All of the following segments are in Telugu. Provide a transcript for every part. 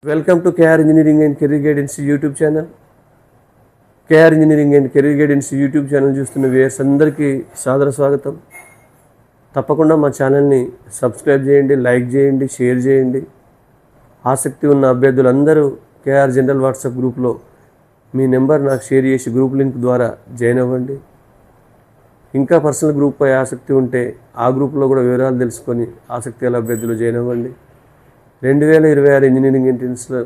Welcome to KR Engineering and Career Guidance YouTube channel. KR Engineering and Career Guidance YouTube channel చూస్తున్న వ్యూయర్స్ అందరికీ సాదర స్వాగతం. తప్పకుండా మా ఛానల్ని సబ్స్క్రైబ్ చేయండి, లైక్ చేయండి, షేర్ చేయండి. ఆసక్తి ఉన్న అభ్యర్థులందరూ KR జనరల్ వాట్సాప్ గ్రూప్లో మీ నెంబర్ నాకు షేర్ చేసి గ్రూప్ లింక్ ద్వారా జాయిన్ అవ్వండి. ఇంకా పర్సనల్ గ్రూప్పై ఆసక్తి ఉంటే ఆ గ్రూప్లో కూడా వివరాలు తెలుసుకొని ఆసక్తి గల అభ్యర్థులు జాయిన్ అవ్వండి. 2026 ఇంజనీరింగ్ ఎంట్రన్స్లో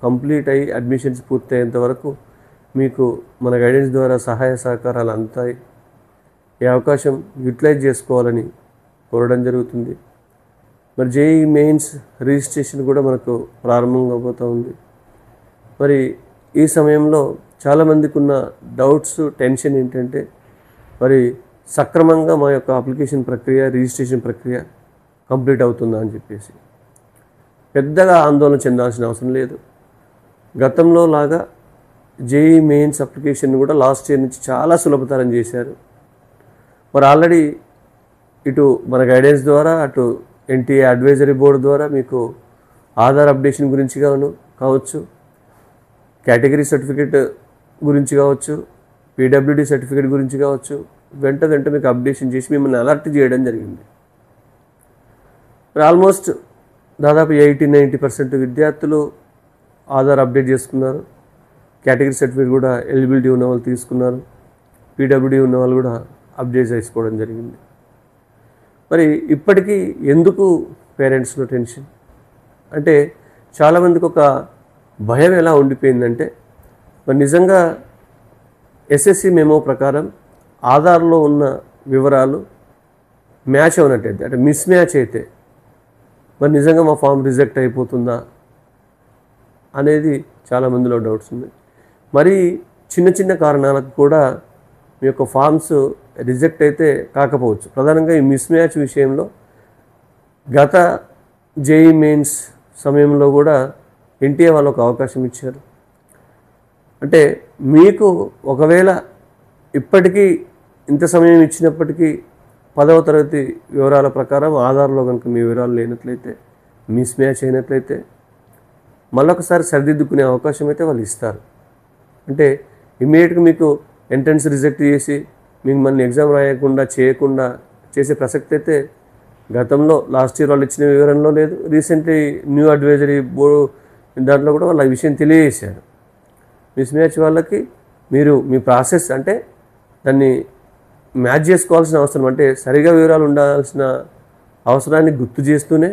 కంప్లీట్ అయ్యి అడ్మిషన్స్ పూర్తయ్యేంత వరకు మీకు మన గైడెన్స్ ద్వారా సహాయ సహకారాలు అందుతాయి. ఈ అవకాశం యూటిలైజ్ చేసుకోవాలని కోరడం జరుగుతుంది. మరి జేఈ మెయిన్స్ రిజిస్ట్రేషన్ కూడా మనకు ప్రారంభం కాబోతూ ఉంది. మరి ఈ సమయంలో చాలామందికి ఉన్న డౌట్స్, టెన్షన్ ఏంటంటే మరి సక్రమంగా మా యొక్క అప్లికేషన్ ప్రక్రియ, రిజిస్ట్రేషన్ ప్రక్రియ కంప్లీట్ అవుతుందా అని చెప్పేసి పెద్దగా ఆందోళన చెందాల్సిన అవసరం లేదు. గతంలో లాగా జేఈ మెయిన్స్ అప్లికేషన్ కూడా లాస్ట్ ఇయర్ నుంచి చాలా సులభతరం చేశారు. మరి ఆల్రెడీ ఇటు మన గైడెన్స్ ద్వారా, అటు ఎన్టీఏ అడ్వైజరీ బోర్డు ద్వారా మీకు ఆధార్ అప్డేషన్ గురించి కావచ్చు, కేటగిరీ సర్టిఫికేట్ గురించి కావచ్చు, పీడబ్ల్యూడీ సర్టిఫికేట్ గురించి కావచ్చు, వెంట మీకు అప్డేషన్ చేసి మిమ్మల్ని అలర్ట్ చేయడం జరిగింది. మరి ఆల్మోస్ట్ దాదాపు 80-90% విద్యార్థులు ఆధార్ అప్డేట్ చేసుకున్నారు. కేటగిరీ సర్టిఫికేట్ కూడా ఎలిజిబిలిటీ ఉన్న వాళ్ళు తీసుకున్నారు. పీడబ్ల్యూడీ ఉన్న వాళ్ళు కూడా అప్డేట్ చేసుకోవడం జరిగింది. మరి ఇప్పటికీ ఎందుకు పేరెంట్స్లో టెన్షన్ అంటే చాలామందికి ఒక భయం ఎలా ఉండిపోయిందంటే మరి నిజంగా ఎస్ఎస్సి మెమో ప్రకారం ఆధార్లో ఉన్న వివరాలు మ్యాచ్ అవునట్టయితే, అంటే మిస్ మ్యాచ్ అయితే మరి నిజంగా మా ఫామ్ రిజెక్ట్ అయిపోతుందా అనేది చాలామందిలో డౌట్స్ ఉన్నాయి. మరి చిన్న కారణాలకు కూడా మీ యొక్క ఫామ్స్ రిజెక్ట్ అయితే కాకపోవచ్చు. ప్రధానంగా ఈ మిస్ మ్యాచ్ విషయంలో గత జేఈ మెయిన్స్ సమయంలో కూడా ఎన్టీఏ వాళ్ళు ఒక అవకాశం ఇచ్చారు. అంటే మీకు ఒకవేళ ఇప్పటికీ ఇంత సమయం ఇచ్చినప్పటికీ 10వ తరగతి వివరాల ప్రకారం ఆధార్లో కనుక మీ వివరాలు లేనట్లయితే, మిస్ మ్యాచ్ అయినట్లయితే మళ్ళొకసారి సరిదిద్దుకునే అవకాశం అయితే వాళ్ళు ఇస్తారు. అంటే ఇమ్మీడియట్గా మీకు ఎంట్రన్స్ రిజెక్ట్ చేసి మిమ్మల్ని ఎగ్జామ్ రాయకుండా చేయకుండా చేసే ప్రసక్తి అయితే గతంలో లాస్ట్ ఇయర్ వాళ్ళు ఇచ్చిన వివరంలో లేదు. రీసెంట్లీ న్యూ అడ్వైజరీ బోర్డు దాంట్లో కూడా వాళ్ళు ఆ విషయం తెలియజేశారు. మిస్ మ్యాచ్ వాళ్ళకి మీరు మీ ప్రాసెస్ అంటే దాన్ని మ్యాచ్ చేసుకోవాల్సిన అవసరం, అంటే సరిగా వివరాలు ఉండాల్సిన అవసరాన్ని గుర్తు చేస్తూనే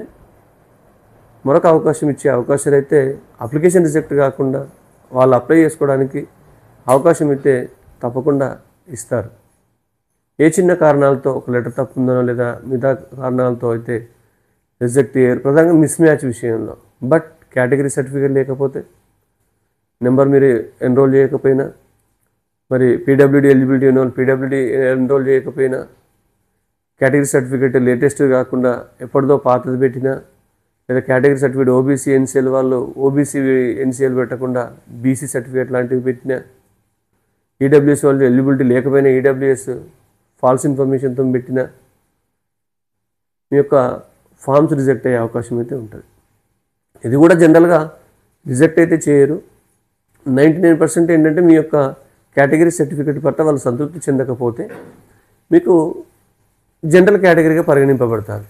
మరొక అవకాశం ఇచ్చే అవకాశాలు అయితే అప్లికేషన్ రిజెక్ట్ కాకుండా వాళ్ళు అప్లై చేసుకోవడానికి అవకాశం అయితే తప్పకుండా ఇస్తారు. ఏ చిన్న కారణాలతో ఒక లెటర్ తప్పు ఉందనో లేదా మిగతా కారణాలతో అయితే రిజెక్ట్ అయ్యారు, ప్రధానంగా మిస్ మ్యాచ్ విషయంలో. బట్ కేటగిరీ సర్టిఫికేట్ లేకపోతే, నెంబర్ మీరు ఎన్రోల్ చేయకపోయినా, మరి పీడబ్ల్యూడీ ఎలిజిబిలిటీ ఉన్న వాళ్ళు పీడబ్ల్యూడీ ఎన్రోల్ చేయకపోయినా, కేటగిరీ సర్టిఫికేట్ లేటెస్ట్ కాకుండా ఎప్పటిదో పాతది పెట్టినా, లేదా కేటగిరీ సర్టిఫికేట్ ఓబీసీ ఎన్సీఎల్ వాళ్ళు ఓబీసీ ఎన్సీఎల్ పెట్టకుండా బీసీ సర్టిఫికేట్ లాంటివి పెట్టినా, ఈడబ్ల్యూఎస్ వాళ్ళు ఎలిజిబిలిటీ లేకపోయినా ఈడబ్ల్యూఎస్ ఫాల్స్ ఇన్ఫర్మేషన్తో పెట్టినా మీ యొక్క ఫామ్స్ రిజెక్ట్ అయ్యే అవకాశం అయితే ఉంటుంది. ఇది కూడా జనరల్గా రిజెక్ట్ అయితే చేయరు. 99% ఏంటంటే మీ యొక్క కేటగిరీ సర్టిఫికేట్ పట్ల వాళ్ళు సంతృప్తి చెందకపోతే మీకు జనరల్ కేటగిరీగా పరిగణింపబడతారు.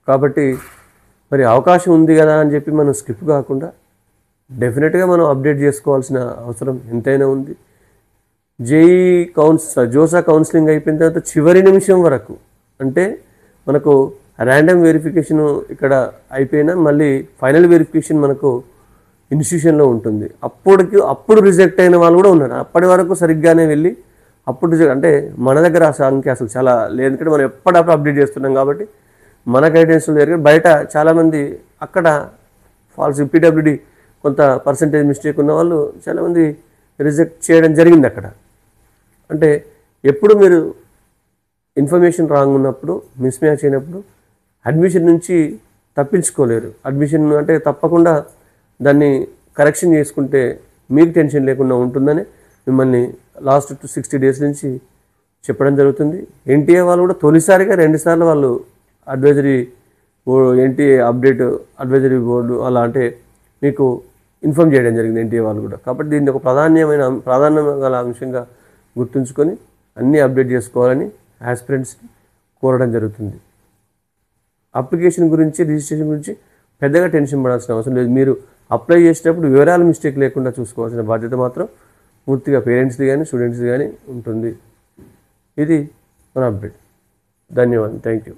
కాబట్టి మరి అవకాశం ఉంది కదా అని చెప్పి మనం స్కిప్ కాకుండా డెఫినెట్గా మనం అప్డేట్ చేసుకోవాల్సిన అవసరం ఎంతైనా ఉంది. జేఈ జోసా కౌన్సిలింగ్ అయిపోయిన తర్వాత చివరి నిమిషం వరకు, అంటే మనకు ర్యాండమ్ వెరిఫికేషన్ ఇక్కడ అయిపోయినా మళ్ళీ ఫైనల్ వెరిఫికేషన్ మనకు ఇన్స్టిట్యూషన్లో ఉంటుంది. అప్పుడు రిజెక్ట్ అయిన వాళ్ళు కూడా ఉన్నారు. అప్పటి వరకు సరిగ్గానే వెళ్ళి అప్పుడు రిజెక్ట్, అంటే మన దగ్గర ఆ సంఖ్య అసలు చాలా లేదు, ఎందుకంటే మనం ఎప్పటికప్పుడు అప్డేట్ చేస్తున్నాం కాబట్టి మన గైడెన్స్లో జరిగి బయట చాలామంది అక్కడ ఫాల్స్ పీడబ్ల్యూడీ కొంత పర్సంటేజ్ మిస్టేక్ ఉన్న వాళ్ళు చాలామంది రిజెక్ట్ చేయడం జరిగింది అక్కడ. అంటే ఎప్పుడు మీరు ఇన్ఫర్మేషన్ రాంగ్ ఉన్నప్పుడు, మిస్ మ్యాచ్ అయినప్పుడు అడ్మిషన్ నుంచి తప్పించుకోలేరు. అడ్మిషన్ అంటే తప్పకుండా దాన్ని కరెక్షన్ చేసుకుంటే మీకు టెన్షన్ లేకుండా ఉంటుందని మిమ్మల్ని లాస్ట్ 60 days నుంచి చెప్పడం జరుగుతుంది. ఎన్టీఏ వాళ్ళు కూడా తొలిసారిగా 2 సార్లు వాళ్ళు advisory NTA update advisory board అలా అంటే మీకు ఇన్ఫామ్ చేయడం జరిగింది ఎన్టీఏ వాళ్ళు కూడా. కాబట్టి దీన్ని ఒక ప్రాధాన్యం గల అంశంగా గుర్తుంచుకొని అన్నీ అప్డేట్ చేసుకోవాలని ఆస్పిరెంట్స్ని కోరడం జరుగుతుంది. అప్లికేషన్ గురించి, రిజిస్ట్రేషన్ గురించి పెద్దగా టెన్షన్ పడాల్సిన అవసరం లేదు. మీరు అప్లై చేసేటప్పుడు వివరాలు మిస్టేక్ లేకుండా చూసుకోవాల్సిన బాధ్యత మాత్రం పూర్తిగా పేరెంట్స్ది కానీ స్టూడెంట్స్ది కానీ ఉంటుంది. ఇది మన అప్డేట్. ధన్యవాదాలు. Thank you.